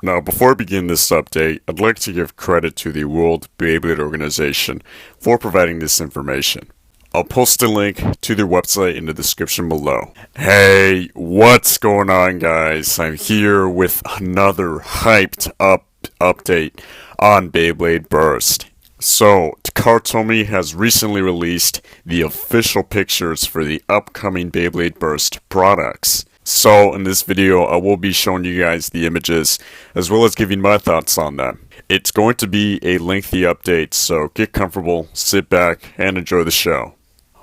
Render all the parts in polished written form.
Now, before I begin this update, I'd like to give credit to the World Beyblade Organization for providing this information. I'll post a link to their website in the description below. Hey, what's going on, guys? I'm here with another hyped up update on Beyblade Burst. So, Takatomi has recently released the official pictures for the upcoming Beyblade Burst products. So, in this video, I will be showing you guys the images, as well as giving my thoughts on them. It's going to be a lengthy update, so get comfortable, sit back, and enjoy the show.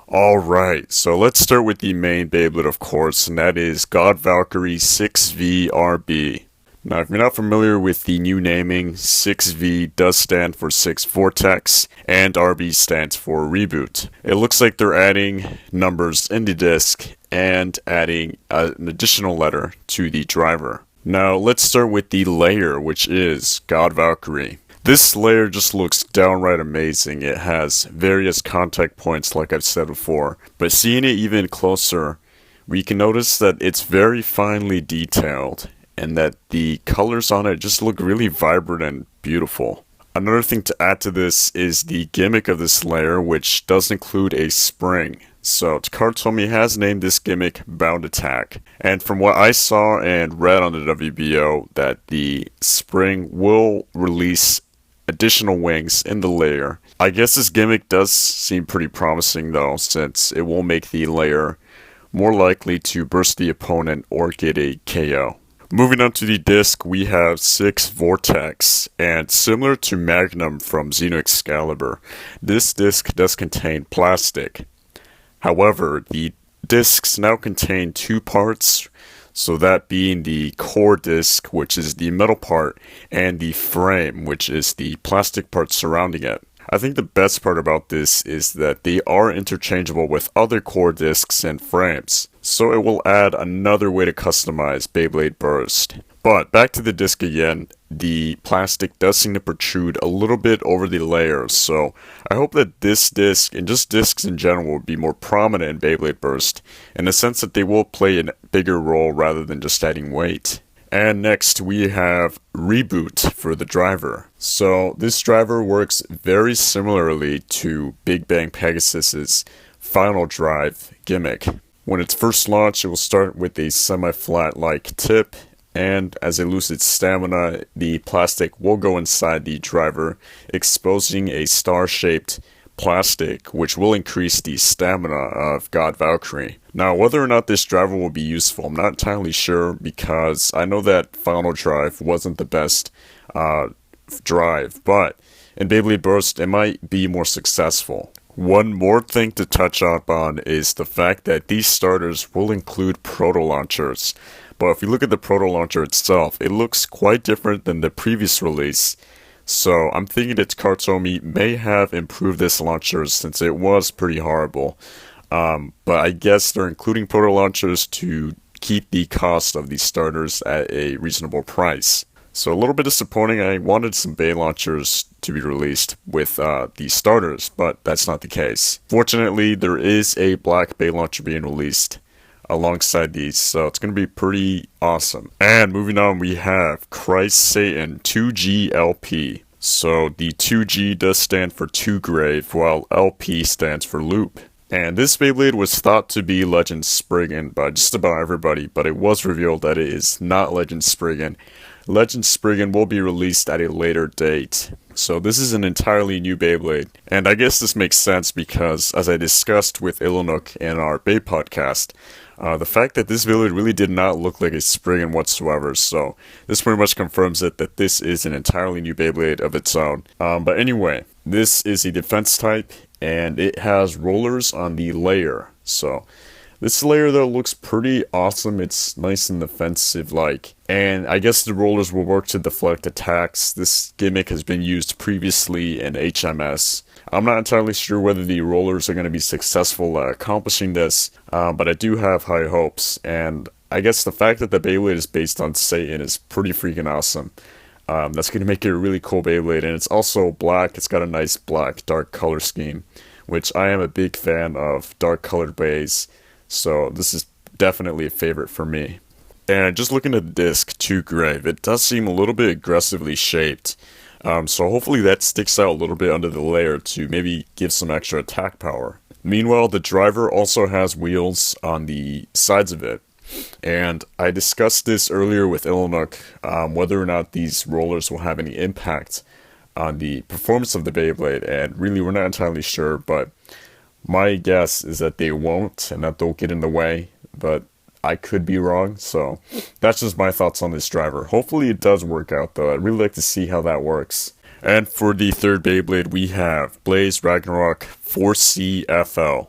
Alright, so let's start with the main Beyblade, of course, and that is God Valkyrie 6VRB. Now, if you're not familiar with the new naming, 6V does stand for 6 Vortex, and RB stands for Reboot. It looks like they're adding numbers in the disc, and adding an additional letter to the driver. Now, let's start with the layer, which is God Valkyrie. This layer just looks downright amazing. It has various contact points, like I've said before, but seeing it even closer, we can notice that it's very finely detailed, and that the colors on it just look really vibrant and beautiful. Another thing to add to this is the gimmick of this layer, which does include a spring. So, Takatomi has named this gimmick Bound Attack. And from what I saw and read on the WBO, that the spring will release additional wings in the layer. I guess this gimmick does seem pretty promising though, since it will make the layer more likely to burst the opponent or get a KO. Moving on to the disc, we have 6 Vortex, and similar to Magnum from Xeno Excalibur, this disc does contain plastic. However, the discs now contain 2 parts, so that being the core disc, which is the metal part, and the frame, which is the plastic part surrounding it. I think the best part about this is that they are interchangeable with other core discs and frames, so it will add another way to customize Beyblade Burst. But back to the disc again, the plastic does seem to protrude a little bit over the layers, so I hope that this disc, and just discs in general, will be more prominent in Beyblade Burst, in the sense that they will play a bigger role rather than just adding weight. And next we have Reboot for the driver. So this driver works very similarly to Big Bang Pegasus's Final Drive gimmick. When it's first launched, it will start with a semi-flat like tip, and as it loses stamina, the plastic will go inside the driver, exposing a star-shaped plastic, which will increase the stamina of God Valkyrie. Now, whether or not this driver will be useful, I'm not entirely sure, because I know that Final Drive wasn't the best drive, but in Beyblade Burst, it might be more successful. One more thing to touch up on is the fact that these starters will include Proto Launchers. But if you look at the Proto Launcher itself, it looks quite different than the previous release. So I'm thinking that Takatomi may have improved this launcher since it was pretty horrible. But I guess they're including Proto Launchers to keep the cost of these starters at a reasonable price. So a little bit disappointing. I wanted some Bay launchers to be released with these starters, but that's not the case. Fortunately, there is a black Bay launcher being released alongside these, so it's going to be pretty awesome. And moving on, we have Kreis Satan 2G-LP. So the 2G does stand for 2 Grave, while LP stands for Loop. And this Beyblade was thought to be Legend Spriggan by just about everybody, but it was revealed that it is not Legend Spriggan. Legend Spriggan will be released at a later date. So this is an entirely new Beyblade. And I guess this makes sense because, as I discussed with Ilonuk in our Bay podcast, the fact that this Beyblade really did not look like a Spriggan whatsoever, so this pretty much confirms it that this is an entirely new Beyblade of its own. But anyway, this is a defense type, and it has rollers on the layer. So this layer though looks pretty awesome. It's nice and offensive-like, and I guess the rollers will work to deflect attacks. This gimmick has been used previously in HMS. I'm not entirely sure whether the rollers are going to be successful at accomplishing this, but I do have high hopes, and I guess the fact that the Beyblade is based on Satan is pretty freaking awesome. That's going to make it a really cool Beyblade, and it's also black. It's got a nice black dark color scheme, which I am a big fan of dark colored bays, so this is definitely a favorite for me. And just looking at the disc to Grave, it does seem a little bit aggressively shaped. So hopefully that sticks out a little bit under the layer to maybe give some extra attack power. Meanwhile, the driver also has wheels on the sides of it. And I discussed this earlier with Illinuk, whether or not these rollers will have any impact on the performance of the Beyblade, and really we're not entirely sure, but my guess is that they won't, and that they'll get in the way, but I could be wrong, so that's just my thoughts on this driver. Hopefully it does work out, though. I'd really like to see how that works. And for the third Beyblade, we have Blaze Ragnarok 4CFL.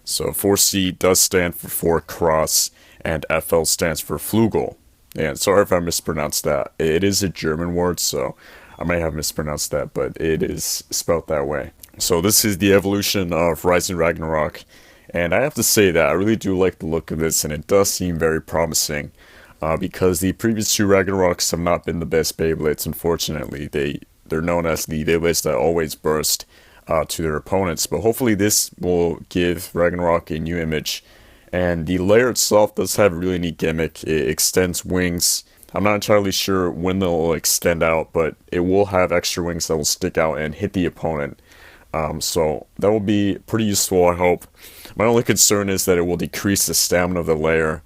So 4C does stand for 4 Cross, and FL stands for Flugel. And sorry if I mispronounced that. It is a German word, so I may have mispronounced that, but it is spelled that way. So this is the evolution of Rising Ragnarok. And I have to say that I really do like the look of this, and it does seem very promising. Because the previous 2 Ragnaroks have not been the best Beyblades, unfortunately. They're known as the Beyblades that always burst to their opponents. But hopefully this will give Ragnarok a new image. And the layer itself does have a really neat gimmick. It extends wings. I'm not entirely sure when they'll extend out, but it will have extra wings that will stick out and hit the opponent. So that will be pretty useful, I hope. My only concern is that it will decrease the stamina of the layer.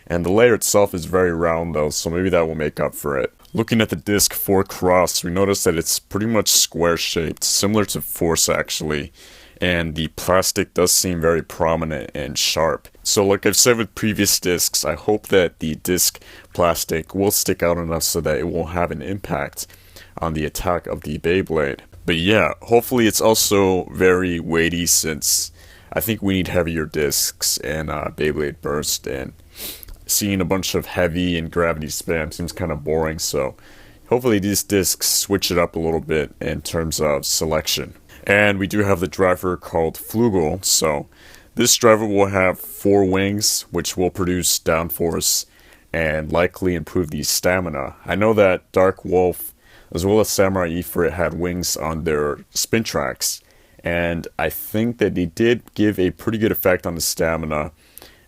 And the layer itself is very round though, so maybe that will make up for it. Looking at the disc for Cross, we notice that it's pretty much square shaped, similar to Force actually. And the plastic does seem very prominent and sharp. So like I've said with previous discs, I hope that the disc plastic will stick out enough so that it will have an impact on the attack of the Beyblade. But yeah, hopefully it's also very weighty, since I think we need heavier discs and Beyblade Burst, and seeing a bunch of heavy and gravity spam seems kind of boring, so hopefully these discs switch it up a little bit in terms of selection. And we do have the driver called Flugel, so this driver will have 4 wings, which will produce downforce and likely improve the stamina. I know that Dark Wolf as well as Samurai Ifrit had wings on their spin tracks, and I think that they did give a pretty good effect on the stamina.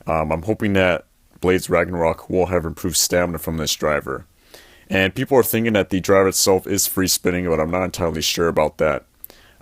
I'm hoping that Blaze Ragnarok will have improved stamina from this driver. And people are thinking that the driver itself is free spinning, but I'm not entirely sure about that.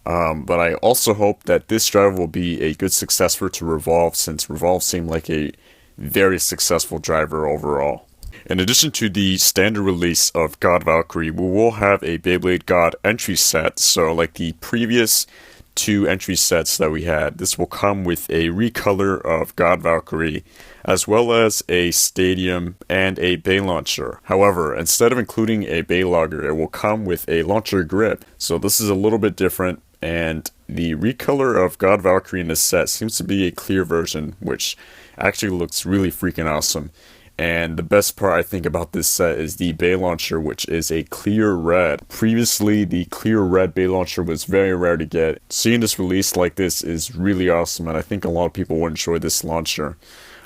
But I also hope that this driver will be a good successor to Revolve, since Revolve seemed like a very successful driver overall. In addition to the standard release of God Valkyrie, we will have a Beyblade God entry set. So like the previous 2 entry sets that we had, this will come with a recolor of God Valkyrie, as well as a stadium and a bay launcher. However, instead of including a bay logger, it will come with a launcher grip. So this is a little bit different, and the recolor of God Valkyrie in this set seems to be a clear version, which actually looks really freaking awesome. And the best part I think about this set is the bay launcher, which is a clear red. Previously, the clear red bay launcher was very rare to get. Seeing this released like this is really awesome, and I think a lot of people will enjoy this launcher.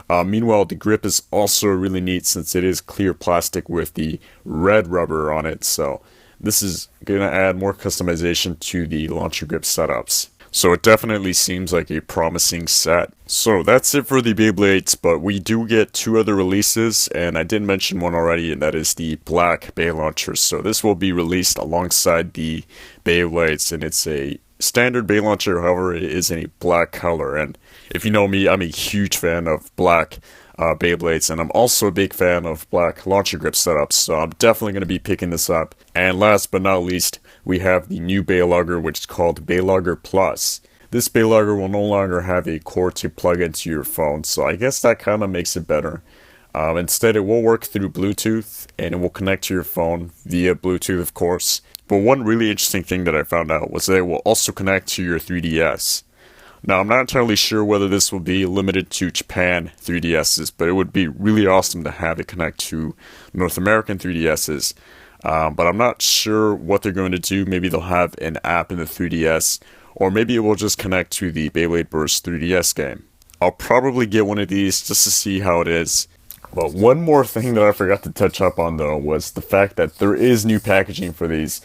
Meanwhile, the grip is also really neat, since it is clear plastic with the red rubber on it, so this is going to add more customization to the launcher grip setups. So it definitely seems like a promising set. So that's it for the Beyblades, but we do get 2 other releases, and I did mention one already, and that is the black Bay Launchers. So this will be released alongside the Beyblades, and it's a standard Bay Launcher, however, it is in a black color. And if you know me, I'm a huge fan of black Beyblades, and I'm also a big fan of black launcher grip setups, so I'm definitely going to be picking this up. And last but not least, we have the new Baylogger, which is called Baylogger Plus. This Baylogger will no longer have a cord to plug into your phone, so I guess that kind of makes it better. Instead, it will work through Bluetooth, and it will connect to your phone via Bluetooth, of course. But one really interesting thing that I found out was that it will also connect to your 3DS. Now, I'm not entirely sure whether this will be limited to Japan 3DSs, but it would be really awesome to have it connect to North American 3DSs. But I'm not sure what they're going to do. Maybe they'll have an app in the 3DS, or maybe it will just connect to the Beyblade Burst 3DS game. I'll probably get one of these just to see how it is. But one more thing that I forgot to touch up on, though, was the fact that there is new packaging for these,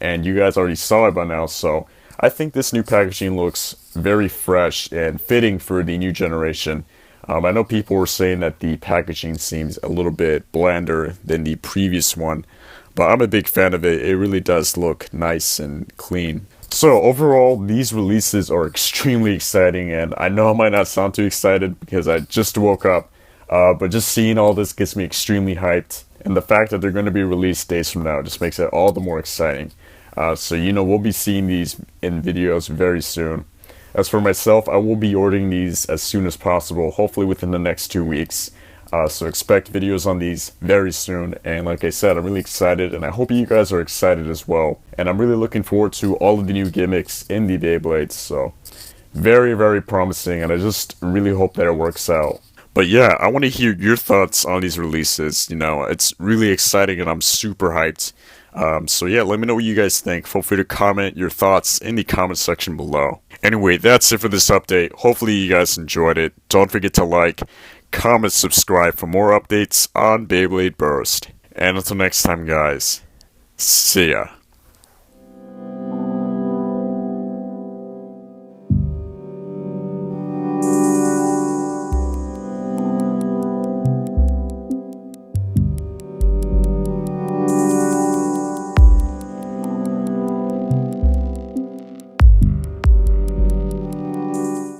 and you guys already saw it by now, so I think this new packaging looks very fresh and fitting for the new generation. I know people were saying that the packaging seems a little bit blander than the previous one, but I'm a big fan of it. It really does look nice and clean. So overall, these releases are extremely exciting, and I know I might not sound too excited because I just woke up, but just seeing all this gets me extremely hyped, and the fact that they're going to be released days from now just makes it all the more exciting. So we'll be seeing these in videos very soon. As for myself, I will be ordering these as soon as possible, hopefully within the next 2 weeks. So expect videos on these very soon. And like I said, I'm really excited, and I hope you guys are excited as well. And I'm really looking forward to all of the new gimmicks in the Beyblades. So very, very promising, and I just really hope that it works out. But yeah, I want to hear your thoughts on these releases. It's really exciting, and I'm super hyped. So yeah, let me know what you guys think. Feel free to comment your thoughts in the comment section below. Anyway, that's it for this update. Hopefully you guys enjoyed it. Don't forget to like, comment, subscribe for more updates on Beyblade Burst. And until next time, guys, see ya.